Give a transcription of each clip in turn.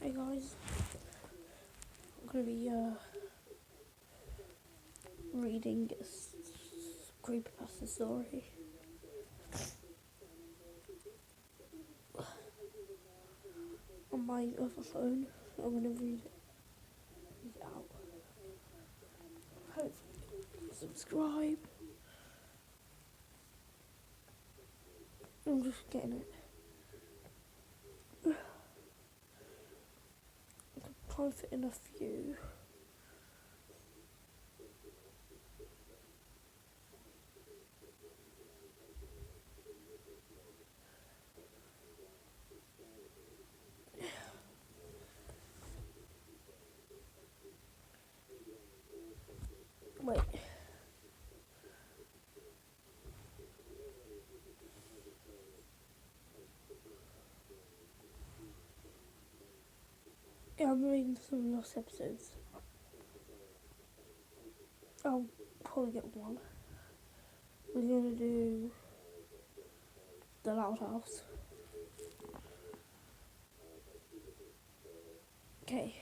Hey guys, I'm gonna be reading a creepypasta story on my other phone. I'm gonna read it out. Hopefully, subscribe. I'm just getting it. I can try and fit in a few. Wait. Yeah, I'm reading some lost episodes. I'll probably get one. We're gonna do The Loud House. Okay.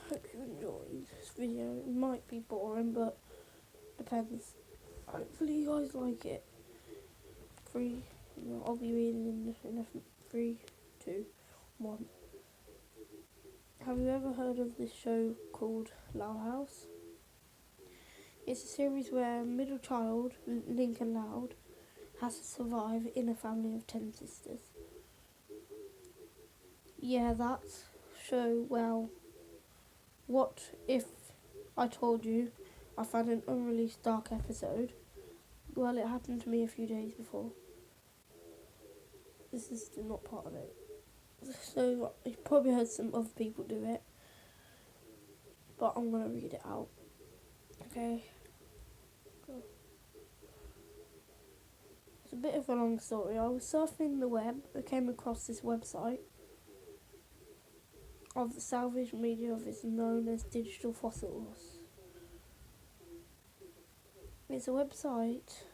Hope you enjoyed this video. It might be boring, but depends. Hopefully you guys like it. I'll be reading in a 3, 2, 1. Have you ever heard of this show called Loud House? It's a series where middle child, Lincoln Loud, has to survive in a family of 10 sisters. Yeah, that show, well, what if I told you I found an unreleased dark episode? Well, it happened to me a few days before. This is not part of it. So, you probably heard some other people do it, but I'm going to read it out. Okay? It's a bit of a long story. I was surfing the web. I came across this website of the salvage media of is known as Digital Fossils. It's a website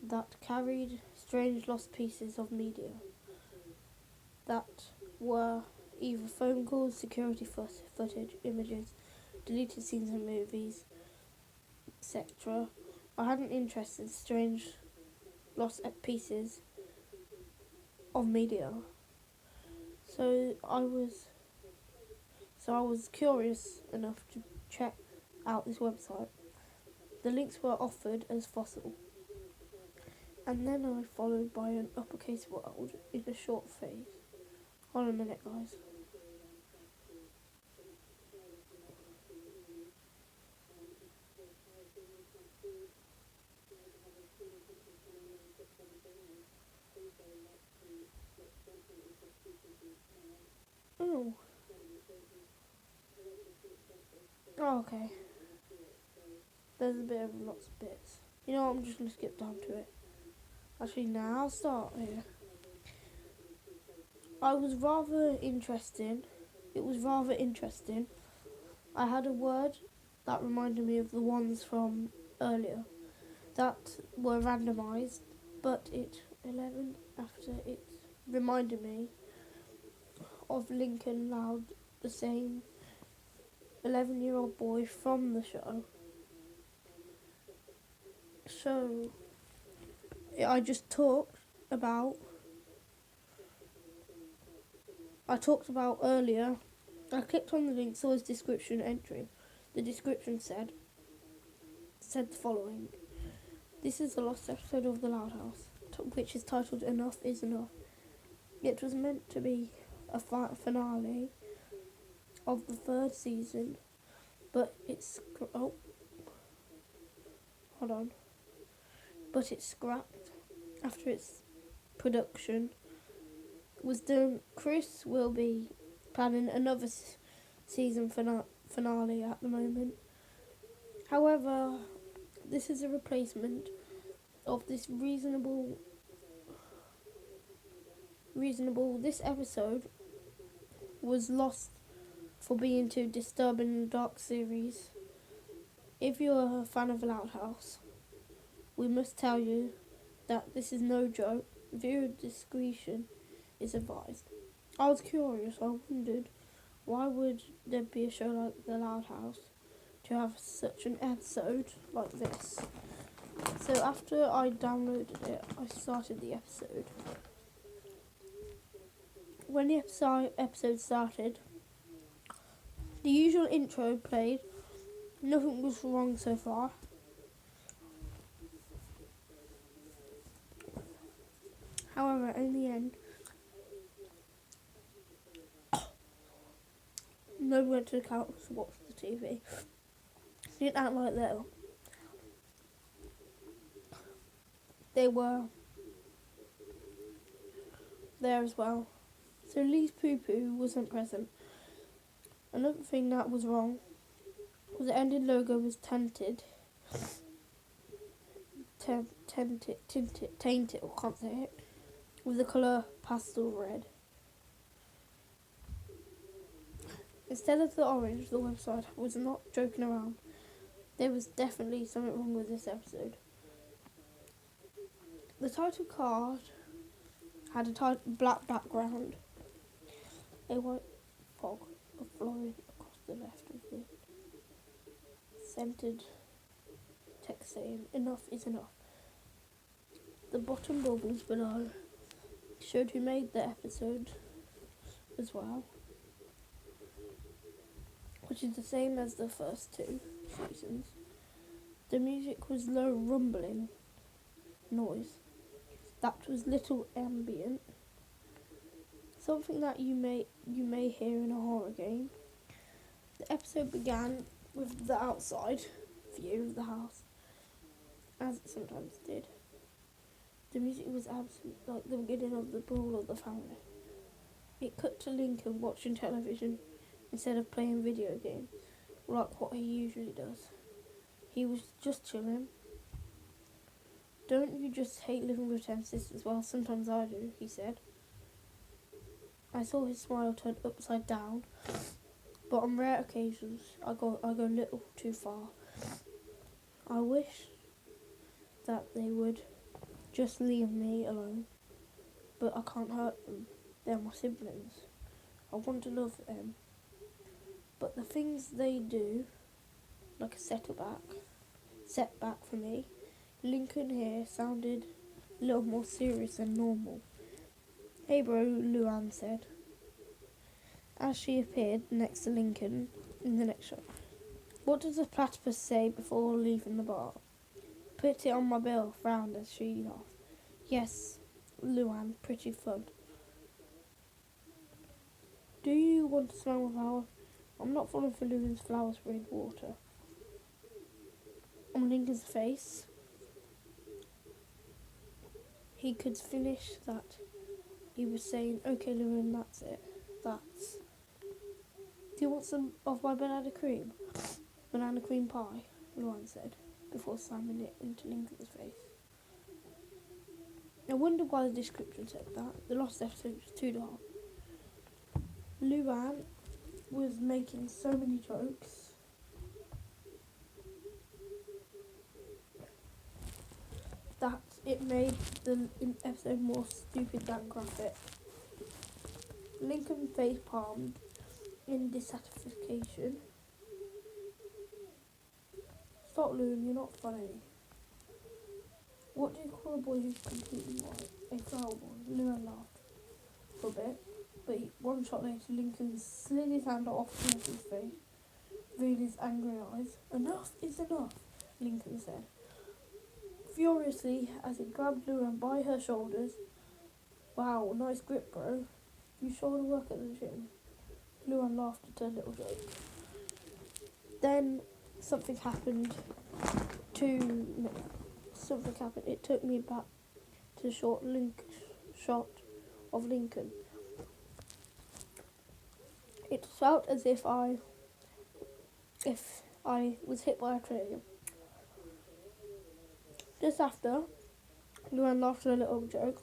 that carried strange lost pieces of media that were either phone calls, security footage, images, deleted scenes in movies, etc. I had an interest in strange lost pieces of media, so I was curious enough to check out this website. The links were offered as fossil, and then I followed by an uppercase world in a short phase. Hold on a minute, guys. Oh. Oh, okay. There's a bit of lots of bits. You know what, I'm just going to skip down to it. Actually, now I'll start here. It was rather interesting. I had a word that reminded me of the ones from earlier that were randomised, but it reminded me of Lincoln Loud, the same 11-year-old boy from the show. So I talked about earlier. I clicked on the link, saw his description entry. The description said the following: "This is the lost episode of The Loud House, which is titled Enough is Enough. It was meant to be a finale of the 3rd season, but it's scrapped after its production was done. Chris will be planning another season finale at the moment. However, this is a replacement of this reasonable. This episode was lost for being too disturbing and dark series. If you're a fan of Loud House, we must tell you that this is no joke. Viewer discretion is advised. I was curious. I wondered, why would there be a show like The Loud House to have such an episode like this? So after I downloaded it, I started the episode. When the episode started, the usual intro played. Nothing was wrong so far. However, in the end, nobody went to the couch to watch the TV. Didn't act like they were there as well. So Lee's poo-poo wasn't present. Another thing that was wrong was the ending logo was tainted, I can't say it, with the colour pastel red. Instead of the orange, the website was not joking around. There was definitely something wrong with this episode. The title card had a black background, a white fog of flowing across the left of the centered text saying, "Enough is enough." The bottom bubbles below showed who made the episode as well, which is the same as the first 2 seasons. The music was low rumbling noise. That was little ambient, something that you may hear in a horror game. The episode began with the outside view of the house, as it sometimes did. The music was absent, like the beginning of the brawl of the family. It cut to Lincoln watching television instead of playing video games, like what he usually does. He was just chilling. "Don't you just hate living with 10 sisters?" "Well, sometimes I do," he said. I saw his smile turn upside down, but on rare occasions I go a little too far. I wish that they would just leave me alone, but I can't hurt them. They're my siblings. I want to love them, but the things they do, like a setback for me. Lincoln here sounded a little more serious than normal. "Hey bro," Luann said, as she appeared next to Lincoln in the next shot. "What does the platypus say before leaving the bar?" "Put it on my bill," frowned as she laughed. "Yes, Luann, pretty fun." "Do you want to smell my flowers?" "I'm not falling for Luan's flower sprayed water." On Lincoln's face, he could finish that. He was saying, "Okay, Luann, that's it. That's..." "Do you want some of my banana cream?" "Banana cream pie," Luann said, before slamming it into Lincoln's face. I wonder why the description said that. The last episode was too dark. Luann was making so many jokes. That it made the episode more stupid than graphic. Lincoln face palmed in dissatisfaction. "Stop, Luann, you're not funny." "What do you call a boy who's completely white?" "A flower boy." Luann laughed for a bit, but one shot later Lincoln slid his hand off Lincoln's face, revealing his angry eyes. "Enough is enough," Lincoln said, furiously, as he grabbed Luann by her shoulders. "Wow, nice grip, bro. You shoulder work at the gym." Luann laughed at her little joke. Then something happened. It took me back to the shot of Lincoln. It felt as if I was hit by a train. Just after, Luann laughed at a little joke.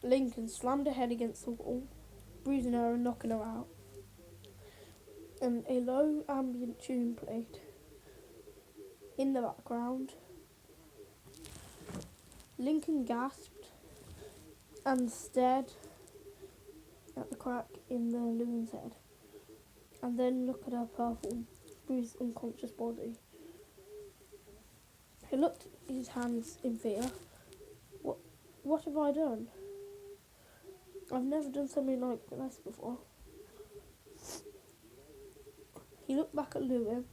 Lincoln slammed her head against the wall, bruising her and knocking her out. And a low ambient tune played. In the background, Lincoln gasped and stared at the crack in the woman's head, and then looked at her purple, bruised, unconscious body. He looked at his hands in fear. What have I done? I've never done something like this before. He looked back at Lewin,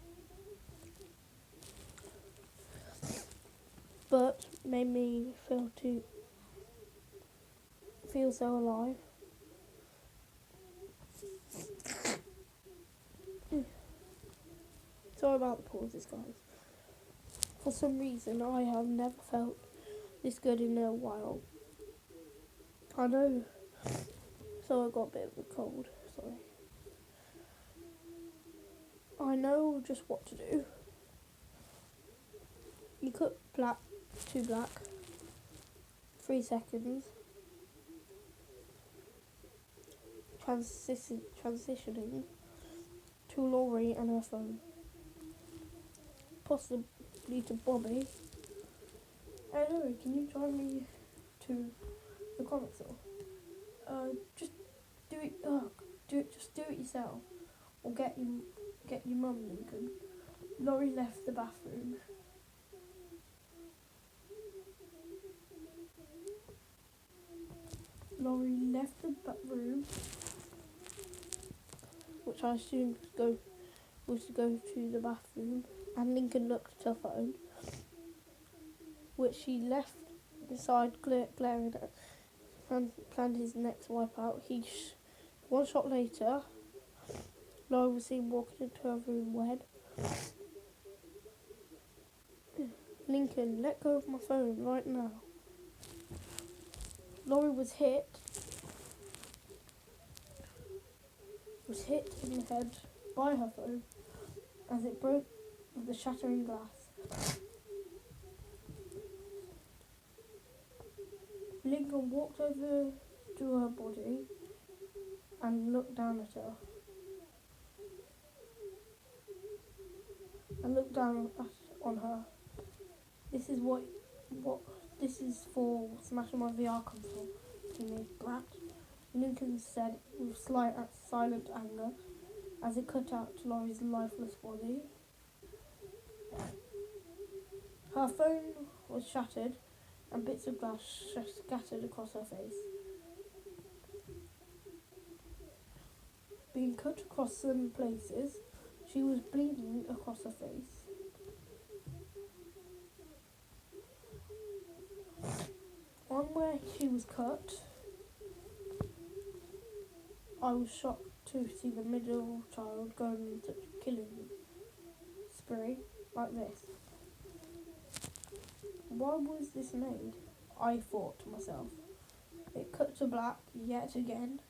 but made me feel so alive. Sorry about the pauses, guys. For some reason, I have never felt this good in a while. I know, so I got a bit of a cold, sorry. I know just what to do. You cut black to black, 3 seconds, transitioning to Laurie and her phone, possibly to Bobby. Hey Laurie, can you drive me to the comic store? Just do it. Just do it yourself, or get your mum, Lincoln. Laurie left the bathroom. Laurie left the room, which I assumed was to go to the bathroom, and Lincoln looked at her phone, which she left beside glaring at, and planned his next wipeout. One shot later, Laurie was seen walking into her room wed. Lincoln, let go of my phone right now. Laurie was hit in the head by her phone as it broke with the shattering glass. Lincoln walked over to her body and looked down at her. On her. This is for smashing my VR console, teenage brat, Lincoln said with silent anger as it cut out to Laurie's lifeless body. Her phone was shattered and bits of glass scattered across her face. Being cut across some places, she was bleeding across her face. On where she was cut, I was shocked to see the middle child going into killing spree like this. Why was this made? I thought to myself. It cut to black yet again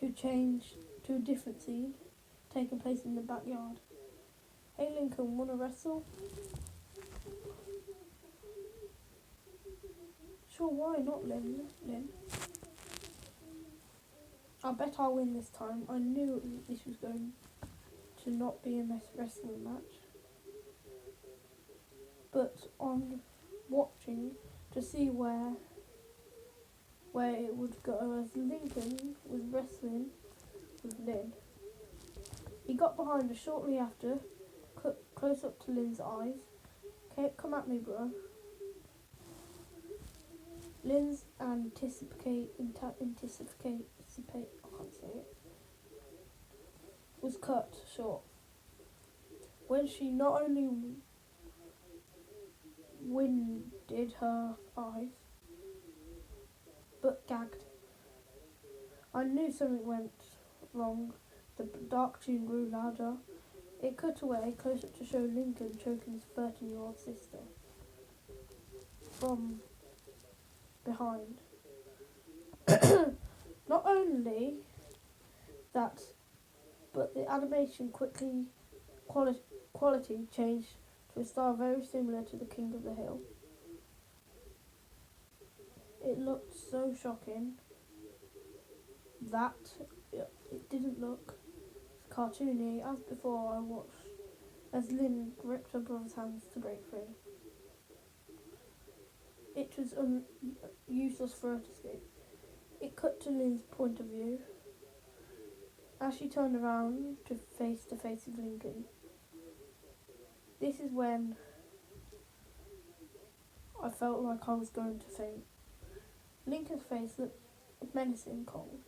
to change to a different scene taking place in the backyard. Hey Lincoln, wanna wrestle? Sure, why not, Lynn? I bet I'll win this time. I knew this was going to not be a wrestling match. But on watching to see where it would go as Lincoln was wrestling with Lynn. He got behind her shortly after, close up to Lynn's eyes. Okay, come at me, bro. Lynn's anticipate, I can't say it, was cut short when she not only winded her eyes, but gagged. I knew something went wrong. The dark tune grew louder. It cut away, close up to show Lincoln choking his 13-year-old sister from behind. Not only that, but the animation quality changed to a style very similar to The King of the Hill. It looked so shocking that it didn't look cartoony as before I watched as Lynn gripped her brother's hands to break free. It was useless for her to escape. It cut to Lynn's point of view as she turned around to face with Lincoln. This is when I felt like I was going to faint. Lincoln's face looked menacing, cold,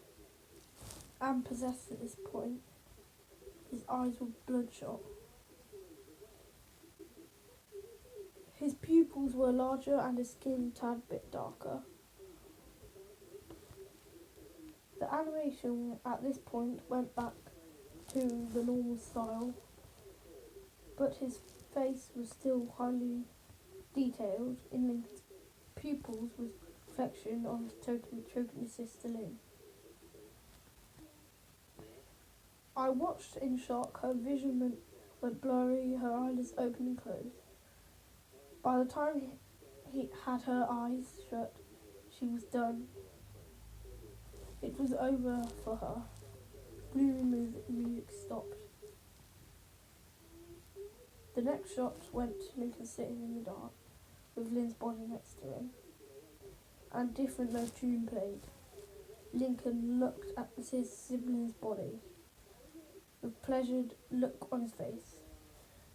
and possessed at this point. His eyes were bloodshot. His pupils were larger and his skin a tad bit darker. The animation at this point went back to the normal style, but his face was still highly detailed in Lincoln's pupils with reflection on his choking his sister Lynn. I watched in shock. Her vision went blurry, her eyelids opened and closed. By the time he had her eyes shut, she was done. It was over for her. Gloomy music stopped. The next shot went to Lincoln sitting in the dark, with Lynn's body next to him, and different no tune played. Lincoln looked at his sibling's body, with pleasured look on his face.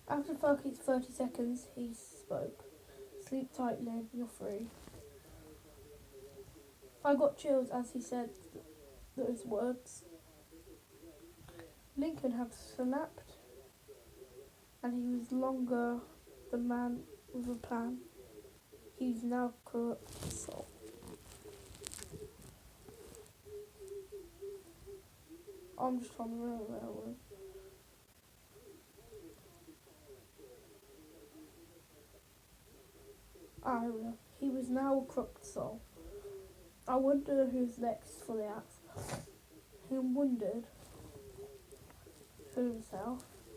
After 30 seconds, he spoke. "Sleep tight, Lynn, you're free." I got chills as he said those words. Lincoln had snapped, and he was longer the man with a plan. He was now corrupt soul. I'm just trying to remember where I was. He was now a crooked soul. I wonder who's next for the axe. He wondered to himself.